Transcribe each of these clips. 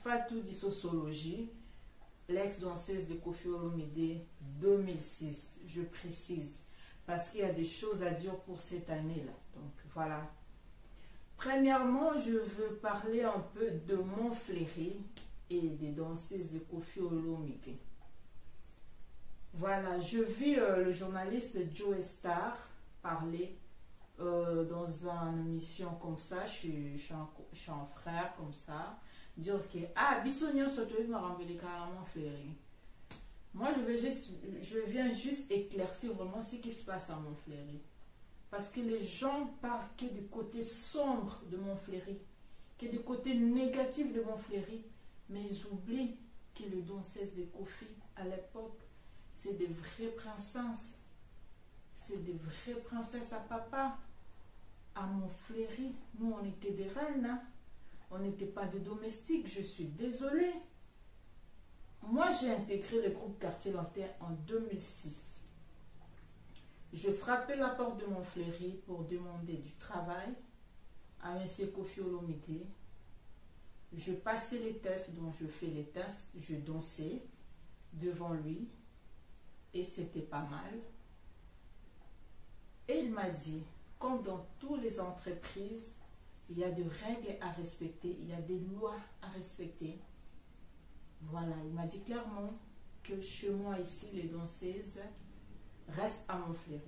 Fatou Dissosologie, l'ex-danseuse de Koffi Olomide 2006, je précise, parce qu'il y a des choses à dire pour cette année-là. Donc voilà. Premièrement, je veux parler un peu de Montfleury et des danseuses de Koffi Olomide. Voilà, je vis le journaliste Joe Star parler dans une émission comme ça, je suis un frère comme ça, dire que ah, Bissonnion Sotoï m'a rembellé carrément Montfleury. Moi, je viens juste éclaircir vraiment ce qui se passe à Montfleury. Parce que les gens parlent que du côté sombre de Montfleury, que du côté négatif de Montfleury, mais ils oublient que les danseuses de Koffi à l'époque, c'est des vraies princesses. C'est des vraies princesses à papa. À Montfleury, nous on était des reines. Hein? On n'était pas de domestiques, je suis désolée. Moi j'ai intégré le groupe Quartier Lanterne en 2006. Je frappais la porte de Montfleury pour demander du travail à M. Koffi Olomide. Je passais les tests, donc je fais les tests, je dansais devant lui. Et c'était pas mal. Et il m'a dit, comme dans toutes les entreprises, il y a des règles à respecter, il y a des lois à respecter. Voilà, il m'a dit clairement que chez moi ici, les danseuses restent à Montfleury.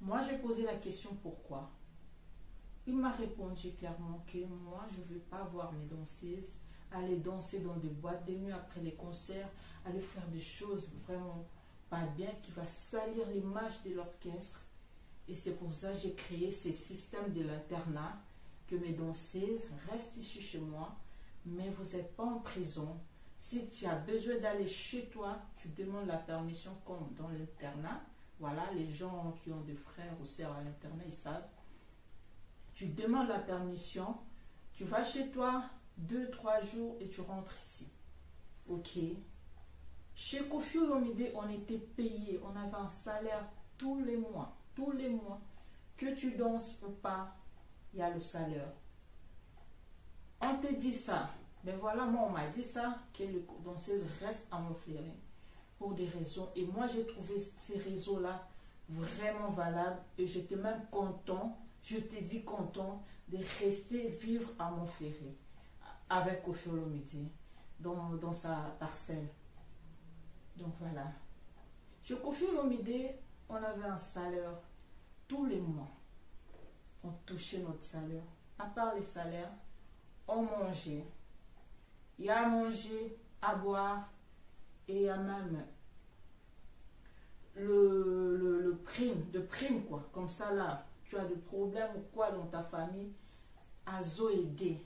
Moi, j'ai posé la question pourquoi. Il m'a répondu clairement que moi, je ne veux pas voir mes danseuses aller danser dans des boîtes de nuit après les concerts, aller faire des choses vraiment pas bien qui va salir l'image de l'orchestre. Et c'est pour ça que j'ai créé ce système de l'internat, que mes danseuses restent ici chez moi, mais vous n'êtes pas en prison. Si tu as besoin d'aller chez toi, tu demandes la permission comme dans l'internat. Voilà, les gens qui ont des frères ou sœurs à l'internat, ils savent. Tu demandes la permission, tu vas chez toi 2-3 jours et tu rentres ici. Ok. Chez Koffi Olomide, on était payé, on avait un salaire tous les mois. Tous les mois. Que tu danses ou pas, il y a le salaire. On te dit ça. Ben voilà, moi on m'a dit ça, que les danseuses restent à Montfleury pour des raisons. Et moi j'ai trouvé ces réseaux-là vraiment valables. Et j'étais même content, je t'ai dit content, de rester vivre à Montfleury avec Koffi Olomide dans sa parcelle. Donc voilà. Chez Koffi Olomide, on avait un salaire tous les mois. On touchait notre salaire. À part les salaires, on mangeait. Il y a à manger, à boire, et il y a même le prime quoi. Comme ça là, tu as des problèmes ou quoi dans ta famille, azo aider.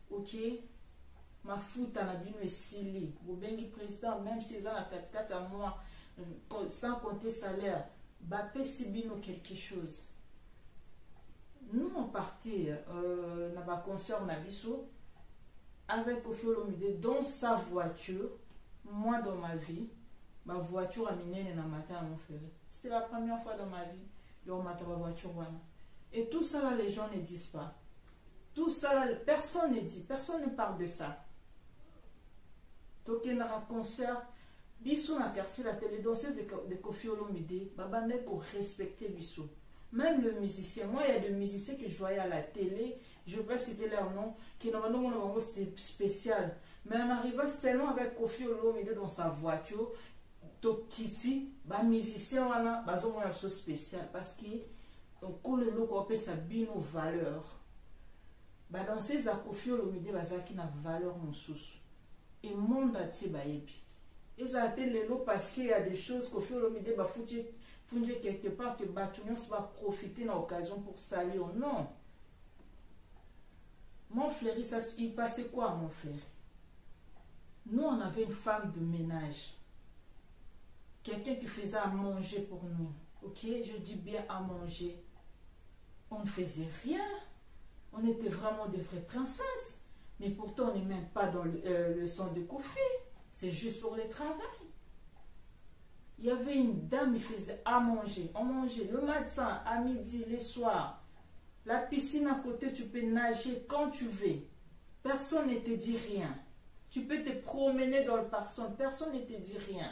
Ok? Ma foute en a bien essili. Vous bengi président, même si ils ont la 4 à moi, sans compter salaire, Bappé Sibino quelque chose. Nous on partait dans ma concert Nabiso avec Koffi Olomide dans sa voiture. Moi dans ma vie, ma voiture a miné dans matin à Montfleury. C'était la première fois dans ma vie que on m'a ma voiture. Et tout ça là, les gens ne disent pas. Tout ça là, personne ne dit, personne ne parle de ça. Donc il y a un concert. Bissou na quartier la télé danseuse de Koffi Olomide, babane ko respecter Bissou. Même le musicien, moi il y a des musiciens que je voyais à la télé, je ne vais pas citer leur nom, qui normalement c'était spécial. Mais en arrivant seulement avec Koffi Olomide dans sa voiture, Tokiti, ba musicien wana bazo mo chose spécial parce que on colle le copé sa bino valeur. Ba danseuse à Koffi Olomide bazaki na valeur mosusu. Et monde atié ba yebi. Ils ont été les lots parce qu'il y a des choses qu'au fur et à mesure, bah, faut quelque part que Batunion va profiter de l'occasion pour saluer. Non. Montfleury, ça, il passait quoi à Montfleury? Nous, on avait une femme de ménage. Quelqu'un qui faisait à manger pour nous. Ok? Je dis bien à manger. On ne faisait rien. On était vraiment des vraies princesses. Mais pourtant, on n'est même pas dans le centre de Koffi. C'est juste pour le travail. Il y avait une dame qui faisait à manger. On mangeait le matin, à midi, le soir. La piscine à côté, tu peux nager quand tu veux. Personne ne te dit rien. Tu peux te promener dans le personne ne te dit rien.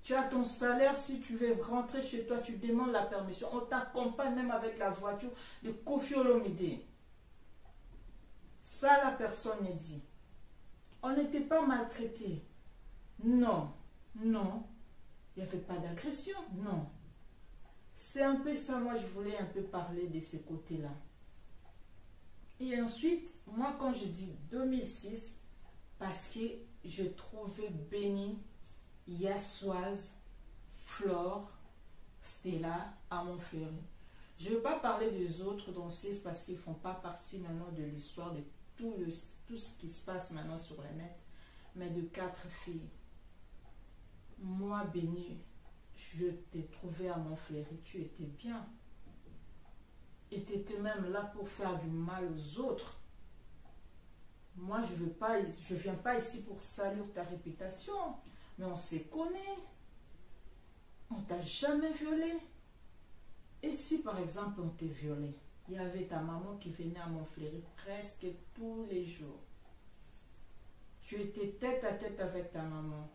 Tu as ton salaire, si tu veux rentrer chez toi, tu demandes la permission. On t'accompagne même avec la voiture de Koffi Olomide. Ça, la personne ne dit. On n'était pas maltraité. Non, non. Il n'y avait pas d'agression, non. C'est un peu ça, moi je voulais un peu parler de ce côté-là. Et ensuite, moi quand je dis 2006, parce que je trouvais béni Yassoise, Flore, Stella à Montfleury. Je ne veux pas parler des autres danseuses parce qu'ils ne font pas partie maintenant de l'histoire de tout ce qui se passe maintenant sur le net, mais de 4 filles. Moi, béni, je t'ai trouvé à Montfleury, tu étais bien. Et tu étais même là pour faire du mal aux autres. Moi, je ne viens pas ici pour salir ta réputation, mais on se connaît. On t'a jamais violé. Et si par exemple on t'a violé, il y avait ta maman qui venait à Montfleury presque tous les jours. Tu étais tête à tête avec ta maman.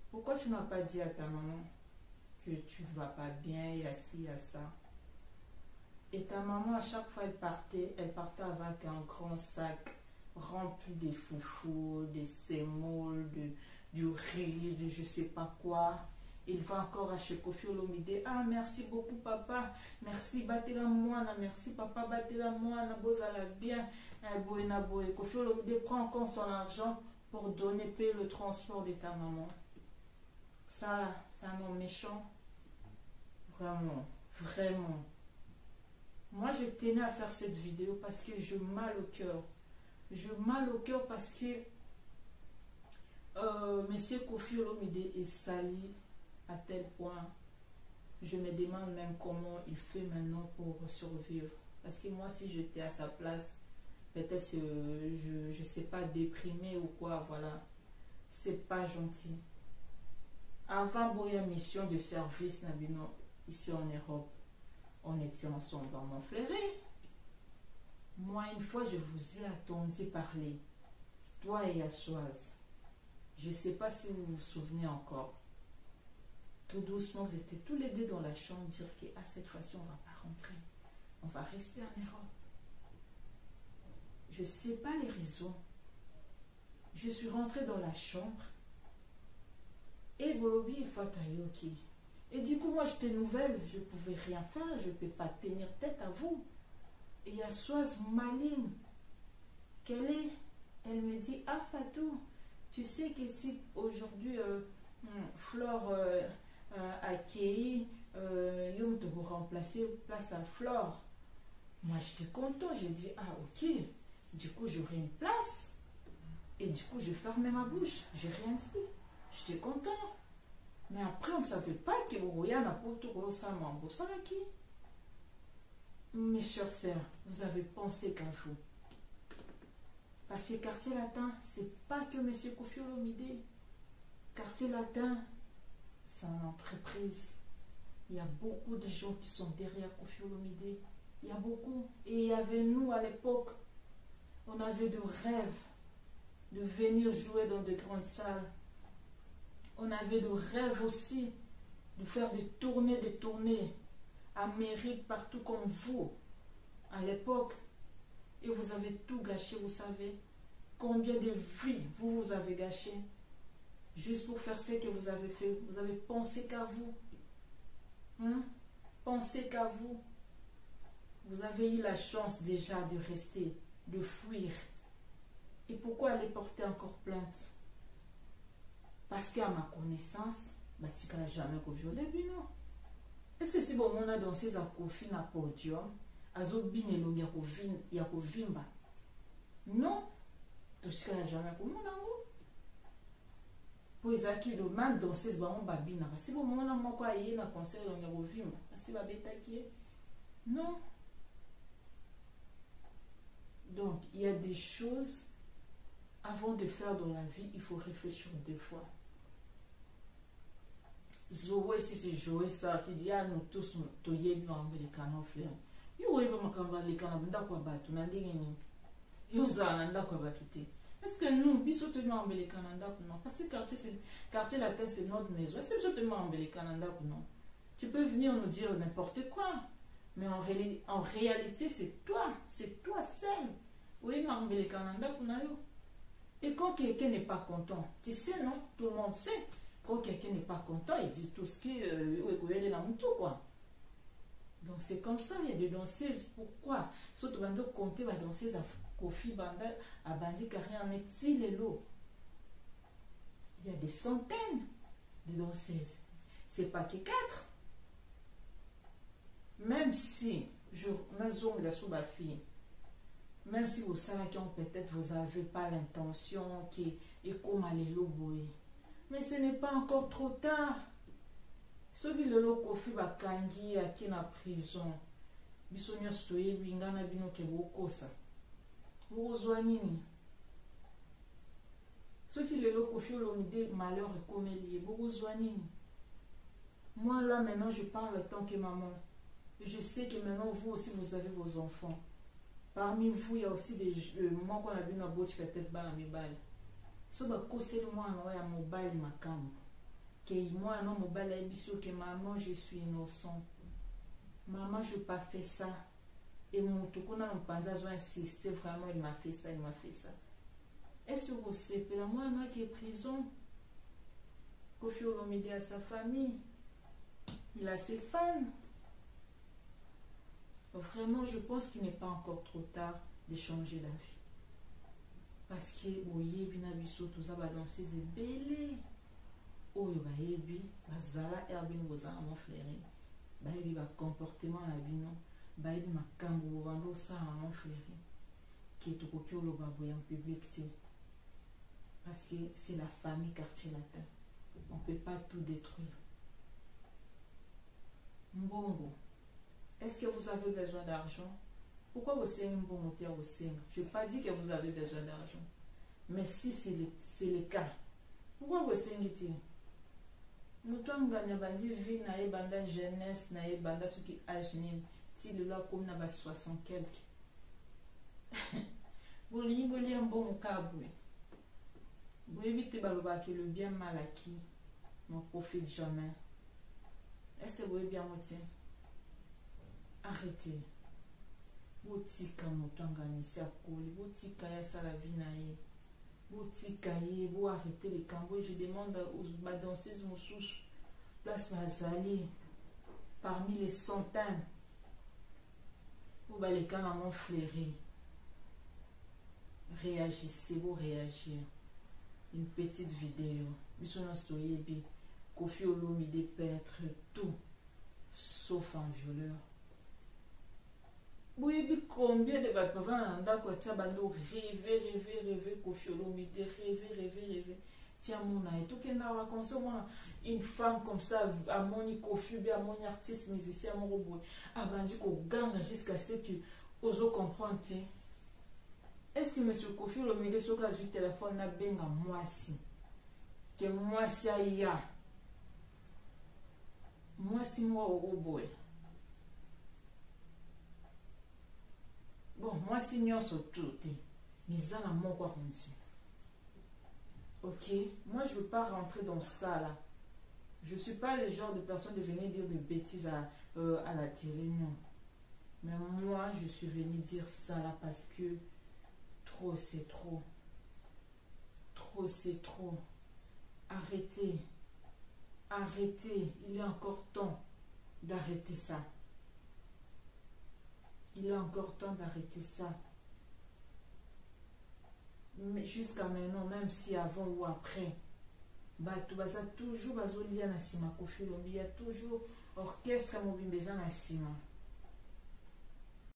Pourquoi tu n'as pas dit à ta maman que tu ne vas pas bien, il y a ci, il y a ça? Et ta maman, à chaque fois elle partait avec un grand sac rempli de foufous, de sémoules, du riz, de je sais pas quoi. Il va encore à chez Koffi Olomide. Ah, merci beaucoup, papa. Merci, Batela Moana. Merci, papa, Batela Moana. Bozala bien. Koffi Olomide prend encore son argent pour donner, payer le transport de ta maman. Ça, là, c'est un homme méchant. Vraiment, vraiment. Moi, je tenais à faire cette vidéo parce que j'ai mal au cœur. J'ai mal au cœur parce que Monsieur Koffi Olomide est sali à tel point. Je me demande même comment il fait maintenant pour survivre. Parce que moi, si j'étais à sa place, peut-être je ne sais pas, déprimé ou quoi, voilà. C'est pas gentil. Avant, il y a une mission de service, Nabino, ici en Europe. On était ensemble à Montfleury. Moi, une fois, je vous ai entendu parler. Toi et Yassoise. Je ne sais pas si vous vous souvenez encore. Tout doucement, vous étiez tous les deux dans la chambre, dire que cette fois-ci, on ne va pas rentrer. On va rester en Europe. Je ne sais pas les raisons. Je suis rentrée dans la chambre. Et Bolobi, il faut ok. Et du coup, moi, j'étais nouvelle. Je ne pouvais rien faire. Je ne peux pas tenir tête à vous. Et il y a Soise maligne. Quelle est? Elle me dit, ah Fatou, tu sais que si aujourd'hui, Flore a accueilli, Yom te remplacer place à Flore. Moi, j'étais content. J'ai dit, ah ok. Du coup, j'aurai une place. Et du coup, je fermais ma bouche. Je n'ai rien dit. J'étais content. Mais après, on ne savait pas que Roya n'a pas tout ça qui. Mes chers sœurs, vous avez pensé qu'à vous. Parce que Quartier Latin, c'est pas que M. Koffi Olomide. Quartier Latin, c'est une entreprise. Il y a beaucoup de gens qui sont derrière Koffi Olomide. Il y a beaucoup. Et il y avait nous à l'époque, on avait de rêves de venir jouer dans de grandes salles. On avait le rêve aussi de faire des tournées Amérique, partout comme vous, à l'époque. Et vous avez tout gâché, vous savez. Combien de vies vous avez gâché juste pour faire ce que vous avez fait. Vous avez pensé qu'à vous. Pensez qu'à vous. Vous avez eu la chance déjà de rester, de fuir. Et pourquoi aller porter encore plainte? Parce qu'à ma connaissance, Batika n'a jamais violé, non. Et c'est si bon, on a dansé à Koffi na podium, à Zobinelo Yakovimba. Non, tout ce qu'elle n'a jamais connu. Pour Isaki, le man dansé, on babina. Si bon, on a moi quoi, il y a un concert dans Yakovimba. C'est la bêta qui est. Non. Donc, il y a des choses, avant de faire dans la vie, il faut réfléchir 2 fois. Zoé, si c'est Joé, ça, qui dit, ah, nous tous, nous, les canons, Yo oyeba makambo aleka na ndako ya bato na ndenge nini. Yo ozala na ndako ya bato te. Est-ce que nous, biso te embelé Canada non? Parce que quartier latin, c'est notre maison. Est-ce que biso te embelé Canada non? Tu peux venir nous dire n'importe quoi. Mais en réalité, c'est toi seul. Oui, m'embelé Canada et quand quelqu'un n'est pas content, tu sais, non? Tout le monde sait. Quand quelqu'un n'est pas content, il dit tout ce qui est dans mon tour, quoi. Donc c'est comme ça, il y a des danseuses. Pourquoi? Surtout quand on compte les danseuses à Kofi Banda, à Bandi Carré en est-il et l'eau. Il y a des centaines de danseuses. C'est pas que 4. Même si, même si vous savez que peut-être vous n'avez pas l'intention qui est comme aller l'eau, mais ce n'est pas encore trop tard. Ceux qui le Kofi Bakangi à qui na prison, bisonyo stoye bingana bino ke bokosa. Bozwanini. Ceux qui le Kofi Olomide malheur et comélie, bozwanini. Moi là maintenant je parle en tant que maman. Et je sais que maintenant vous aussi vous avez vos enfants. Parmi vous il y a aussi des moments qu'on a vu dans boîte peut-être bas à mes balles. So ba koseli mwana wa ya mobali makambo. Que moi non mobali abiso que maman je suis innocent. Maman je n'ai pas fait ça. Et mon tout qu'on a insisté vraiment il m'a fait ça, il m'a fait ça. Est-ce que vous savez que moi non qui est prison. Kofi Olomide à sa famille. Il a ses fans. Vraiment je pense qu'il n'est pas encore trop tard de changer la vie. Parce que oye bina biso tout ça va danser c'est belé oyo ba yebi bazala erbin bozala mon frère ba yebi ba comportement la bino ba yebi makambo bando ça mon frère qui to koki lo ba boya en public té parce que c'est la famille quartier latin on peut pas tout détruire. Mbongo, est-ce que vous avez besoin d'argent? Pourquoi vous savez bon monter au sein? Je n'ai pas dit que vous avez besoin d'argent. Mais si c'est le cas, pourquoi vous savez? Nous avons gagné bandi vie na banda jeunesse na banda ce qui âge ni ti le là comme na 60 quelque. Boli un bon kabwe. Vous évitez baloba que le bien mal acquis n'en profite jamais. Est-ce que vous voyez bien motier? Arrêtez. Botika motanganisi akoli, botika ya sala vie na ye. Botika ye, bo arrêter les cambos. Je demande aux danseuses mousous place bazali parmi les centaines. Vous allez quand même fleurir. Réagissez, vous réagir. Une petite vidéo. Bisona stoyebi, Kofi Olomide peut être tout sauf un violeur. Oui, combien de bapavans d'accord, tu as rêver, Kofi Olomide, rêver. Tiens, mon aïe, tout qu'il n'a pas une femme comme ça, à mon Kofi, à mon artiste, musicien, mon robot, à bandi qu'on gagne jusqu'à ce que oso comprendre. Est-ce que M. Kofi Olomide, sur le cas du téléphone, n'a bien à moi si? Que moi si aïe. Moi si moi au robot. Bon, moi, si nous sommes tous, mais allons mon quoi ok, moi je ne veux pas rentrer dans ça là. Je ne suis pas le genre de personne de venir dire des bêtises à la télé, non. Mais moi, je suis venue dire ça là parce que trop c'est trop. Trop c'est trop. Arrêtez. Arrêtez. Il est encore temps d'arrêter ça. Il est encore temps d'arrêter ça. Mais jusqu'à maintenant, même si avant ou après, tu vas toujours lié à Sima Kofi Olomide, il y a toujours orchestre mobile besoin à Sima.